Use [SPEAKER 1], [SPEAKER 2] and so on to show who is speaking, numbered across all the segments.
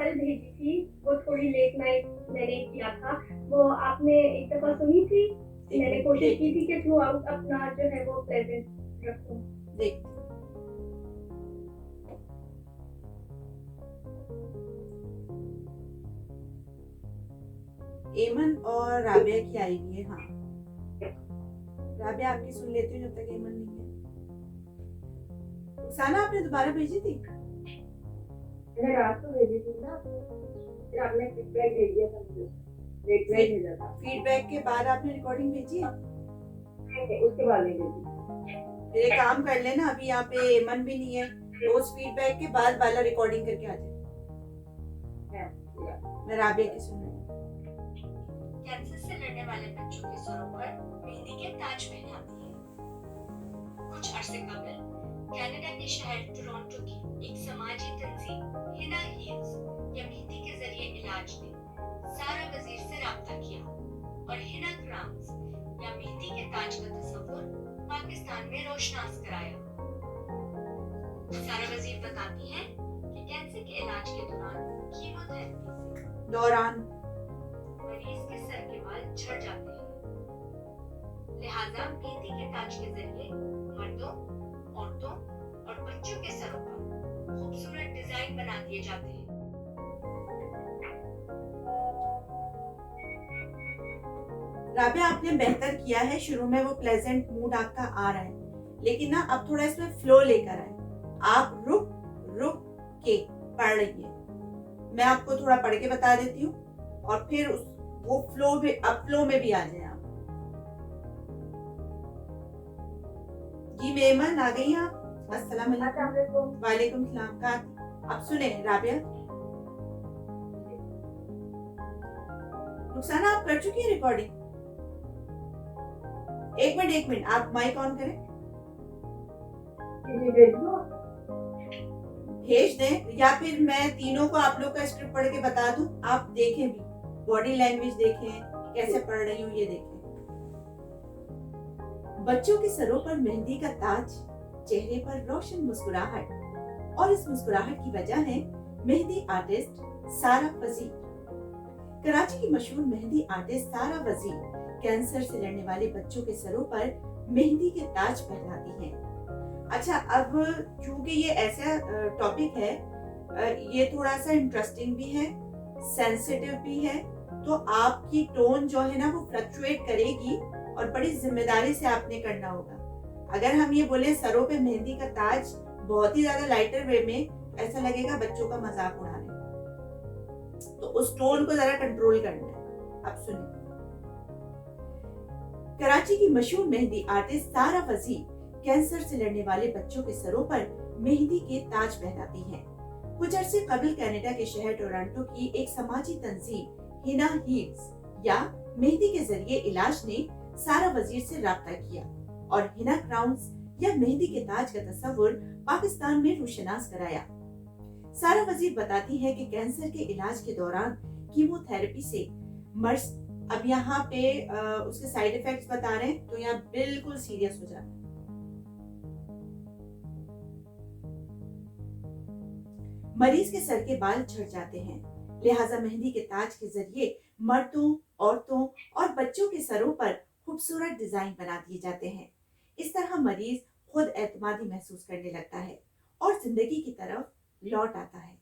[SPEAKER 1] कल भेजी थी, वो थोड़ी लेट नाइट मैंने किया था। वो आपने एक दफ़ा सुनी थी?
[SPEAKER 2] एक
[SPEAKER 1] मैंने
[SPEAKER 2] मिनट
[SPEAKER 1] कोशिश की
[SPEAKER 2] देखती
[SPEAKER 1] थी कि थ्रू आउट अपना जो है वो प्रेज़ेंट रखूँ।
[SPEAKER 2] देखती एमन और राबिया की आई हुई है। हाँ, राबिया आपकी सुन लेती हूँ जब तक एमन नहीं है। रुखसाना आपने दोबारा भेजी थी?
[SPEAKER 1] मैंने रात को भेजी थी ना, फिर आपने फीडबैक दे दिया था मुझे, लेट नाइट भेजा था।
[SPEAKER 2] फीडबैक के बाद आपने रिकॉर्डिंग भेजी है?
[SPEAKER 1] नहीं, उसके बाद नहीं भेजी।
[SPEAKER 2] फिर एक काम कर लेना, अभी यहाँ पे एमन भी नहीं है, तो उस फीडबैक के बाद वाला रिकॉर्डिंग करके आ जाए। मैं राबिया की सुन रही हूँ।
[SPEAKER 3] कैंसर से लड़ने वाले बच्चों के सरों पर मेहंदी के ताज पहनाती है। कुछ अरसे कबल कनाडा के शहर टोरंटो की एक समाजी तंजीम हिना हील्स या मेहंदी के जरिए इलाज ने सारा वजीर से राब्ता किया और हिना क्राउन्स या मेहंदी के ताज का तस्वुर पाकिस्तान में रोशनास कराया। सारा वजीर बताती हैं कि कैंसर के इलाज के कीमोथेरेपी से
[SPEAKER 2] दौरान
[SPEAKER 3] मरीज के सर के बाल झड़ जाते हैं। लिहाजा मेहंदी के ताज के जरिए मर्दों, औरतों और बच्चों के सरों पर खूबसूरत डिजाइन बना दिए जाते हैं।
[SPEAKER 2] राबिया आपने बेहतर किया है, शुरू में वो प्लेजेंट मूड आपका आ रहा है, लेकिन ना अब थोड़ा इसमें फ्लो लेकर आए। आप रुक रुक के पढ़ रही है, मैं आपको थोड़ा पढ़ के बता देती हूँ और फिर वो फ्लो भी अब फ्लो में भी आ जाए आप। जी मेमन आ गई आप? अस्सलाम वालेकुम। वालेकुम सलाम। का अब सुने राबिया। रुखसाना आप कर चुकी है रिकॉर्डिंग? एक मिनट आप माइक ऑन करें। भेज दें या फिर मैं तीनों को आप लोग का स्क्रिप्ट पढ़ के बता दूं, आप देखें भी, बॉडी लैंग्वेज देखें, कैसे पढ़ रही हूँ ये देखें। बच्चों के सरों पर मेहंदी का ताज, चेहरे पर रोशन मुस्कुराहट, और इस मुस्कुराहट की वजह है मेहंदी आर्टिस्ट सारा वजीर। कराची की मशहूर मेहंदी आर्टिस्ट सारा वजीर कैंसर से लड़ने वाले बच्चों के सरों पर मेहंदी के ताज पहनाती हैं। अच्छा, अब चूंकि ये ऐसा टॉपिक है, ये थोड़ा सा इंटरेस्टिंग भी है, सेंसिटिव भी है, तो आपकी टोन जो है ना वो फ्लक्चुएट करेगी और बड़ी जिम्मेदारी से आपने करना होगा। अगर हम ये बोले सरों पे मेहंदी का ताज बहुत ही ज्यादा लाइटर वे में, ऐसा लगेगा बच्चों का मजाक उड़ा रहे हैं, तो उस टोन को जरा कंट्रोल करना है। अब सुनिए, कराची की मशहूर मेहंदी आर्टिस्ट सारा वजीर कैंसर से लड़ने वाले बच्चों के सरों पर मेहंदी के ताज पहनाती हैं। कुछ अरसे कबल कनाडा के शहर टोरंटो की एक समाजी तंजीम हिना हील्स या मेहंदी के जरिए इलाज ने सारा वजीर से राब्ता किया और हिना क्राउन्स या मेहंदी के ताज का तस्वुर पाकिस्तान में रोशनास कराया। सारा वजीर बताती है कि कैंसर के इलाज के दौरान कीमोथेरेपी से मर्ज, अब यहाँ पे उसके साइड इफेक्ट्स बता रहे हैं, तो यहाँ बिल्कुल सीरियस हो जाना। मरीज के सर के बाल झड़ जाते हैं, लिहाजा मेहंदी के ताज के जरिए मर्दों, औरतों और बच्चों के सरों पर खूबसूरत डिजाइन बना दिए जाते हैं। इस तरह मरीज खुद एतमादी महसूस करने लगता है और जिंदगी की तरफ लौट आता है,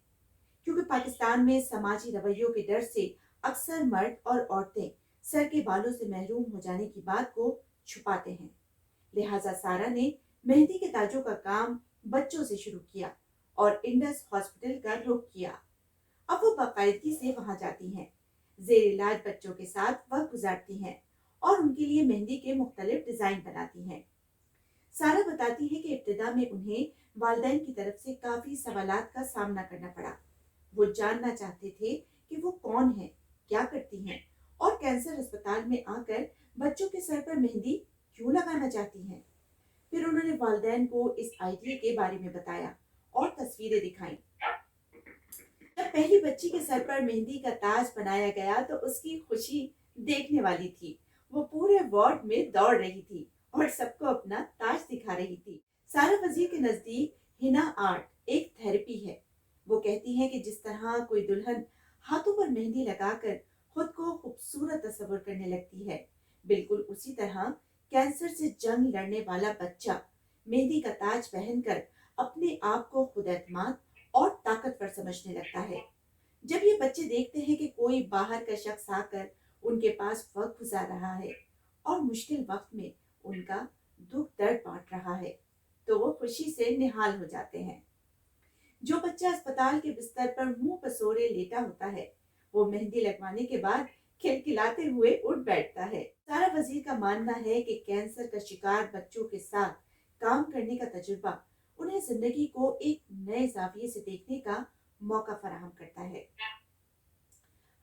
[SPEAKER 2] क्योंकि पाकिस्तान में समाजी रवैयों के डर से अक्सर मर्द और औरतें सर के बालों से महरूम हो जाने की बात को छुपाते हैं। लिहाजा सारा ने मेहंदी के ताजों का काम बच्चों से शुरू किया और इंडस हॉस्पिटल का रुख किया। अब वो बाकायदगी से वहां जाती हैं, जेर इलाज बच्चों के साथ वक्त गुजारती हैं और उनके लिए मेहंदी के मुख्तलिफ डिजाइन बनाती हैं। सारा बताती है कि इब्तिदा में उन्हें वालिदैन की तरफ से काफी सवालात का सामना करना पड़ा। वो जानना चाहते थे कि वो कौन है, क्या करती हैं और कैंसर अस्पताल में आकर बच्चों के सर पर मेहंदी क्यों लगाना चाहती हैं। फिर उन्होंने वालिदैन को इस आइडिया के बारे में बताया और तस्वीरें दिखाई। जब पहली बच्ची के सर पर मेहंदी का ताज बनाया गया तो उसकी खुशी देखने वाली थी। वो पूरे वार्ड में दौड़ रही थी और सबको अपना ताज दिखा रही थी। सारा वजीर के नजदीक हिना आर्ट एक थेरेपी है। वो कहती हैं कि जिस तरह कोई दुल्हन हाथों पर मेहंदी लगाकर खुद को खूबसूरत तस्वर करने लगती है, बिल्कुल उसी तरह कैंसर से जंग लड़ने वाला बच्चा मेहंदी का ताज पहनकर अपने आप को खुद एतमाद और ताकतवर समझने लगता है। जब ये बच्चे देखते हैं कि कोई बाहर का शख्स आकर उनके पास वक्त गुजार रहा है और मुश्किल वक्त में उनका दुख दर्द बांट रहा है, तो वो खुशी से निहाल हो जाते हैं। जो बच्चा अस्पताल के बिस्तर पर मुंह पसोरे लेटा होता है, वो मेहंदी लगवाने के बाद खिलखिलाते हुए उठ बैठता है। सारा वजीर का मानना है कि कैंसर का शिकार बच्चों के साथ काम करने का तजुर्बा उन्हें जिंदगी को एक नए जाविये से देखने का मौका फराहम करता है।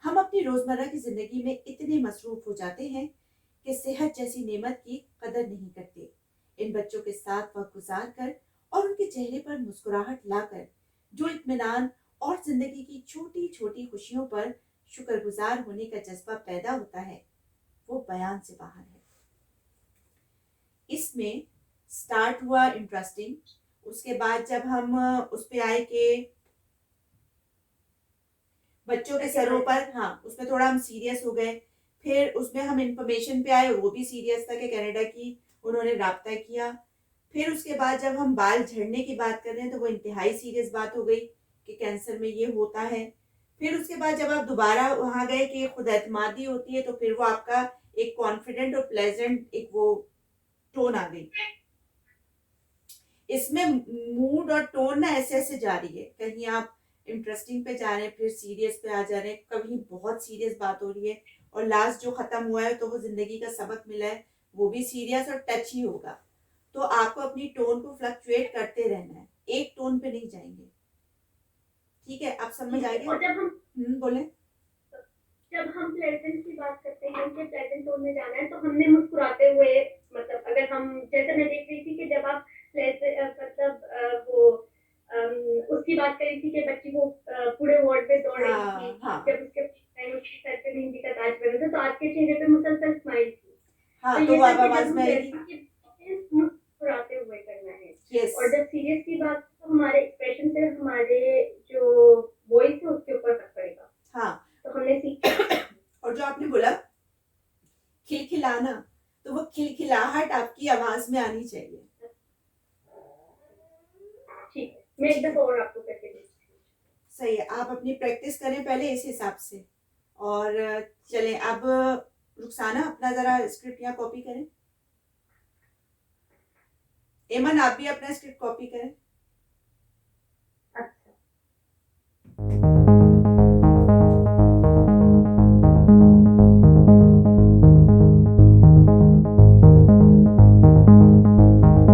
[SPEAKER 2] हम अपनी रोजमर्रा की जिंदगी में इतने मसरूफ हो जाते हैं कि सेहत जैसी नेमत की कदर नहीं करते। इन बच्चों के साथ वक्त गुजार कर और उनके चेहरे पर मुस्कुराहट लाकर जो इत्मीनान और जिंदगी की छोटी छोटी खुशियों पर शुक्रगुजार होने का जज्बा पैदा होता है, वो बयान से बाहर है। इसमें स्टार्ट हुआ इंटरेस्टिंग, उसके बाद जब हम उस पे आए कि बच्चों के सरों पर, हाँ, उसमें थोड़ा हम सीरियस हो गए। फिर उसमें हम इंफॉर्मेशन पे आए, वो भी सीरियस था कि कनाडा की उन्होंने राब्ता किया। फिर उसके बाद जब हम बाल झड़ने की बात कर रहे हैं तो वो इंतहाई सीरियस बात हो गई कि कैंसर में ये होता है। फिर उसके बाद जब आप दोबारा वहां गए कि खुद एतमादी होती है, तो फिर वो आपका एक कॉन्फिडेंट और प्लेजेंट एक वो टोन आ गई। इसमें मूड और टोन ना ऐसे ऐसे जा रही है, कहीं आप इंटरेस्टिंग पे जा रहे हैं, फिर सीरियस पे आ जा रहे हैं, कभी बहुत सीरियस बात हो रही है, और लास्ट जो खत्म हुआ है तो वो जिंदगी का सबक मिला है, वो भी सीरियस और टच ही होगा। तो आपको अपनी टोन को फ्लक्चुएट करते रहना है, एक टोन पे नहीं जाएंगे। ठीक है, आप समझ आएंगे।
[SPEAKER 1] और
[SPEAKER 2] बोले।
[SPEAKER 1] जब हम प्लेजेंट की बात करते हैं कि प्लेजेंट टोन में जाना है, तो हमने मुस्कुराते हुए, मतलब अगर हम, जैसे मैं देख रही थी कि जब आप मतलब वो उसकी बात करी थी कि बच्ची वो पूरे वार्ड में दौड़ रही थी, जब उसके सर पे मेहंदी का ताज पहना था, तो आपके चेहरे पे मुसलसल स्माइल थी। तो ये आवाज में मुस्कुराते हुए करना है। और जब सीरियस की बात, तो हमारे एक्सप्रेशन से हमारे जो वॉइस है उसके ऊपर फर्क पड़ेगा।
[SPEAKER 2] हाँ,
[SPEAKER 1] तो हमने सीखा।
[SPEAKER 2] और जो आपने बोला खिलखिलाना, तो वो खिलखिलाहट आपकी आवाज में आनी चाहिए।
[SPEAKER 1] ठीक है, मैं एक दफा और आपको करके देखती हूँ।
[SPEAKER 2] सही है, आप अपनी प्रैक्टिस करें पहले इस हिसाब से। और चलें, अब रुखसाना अपना जरा स्क्रिप्ट यहाँ कॉपी करें। एमन, आप भी अपना स्क्रिप्ट कॉपी करें।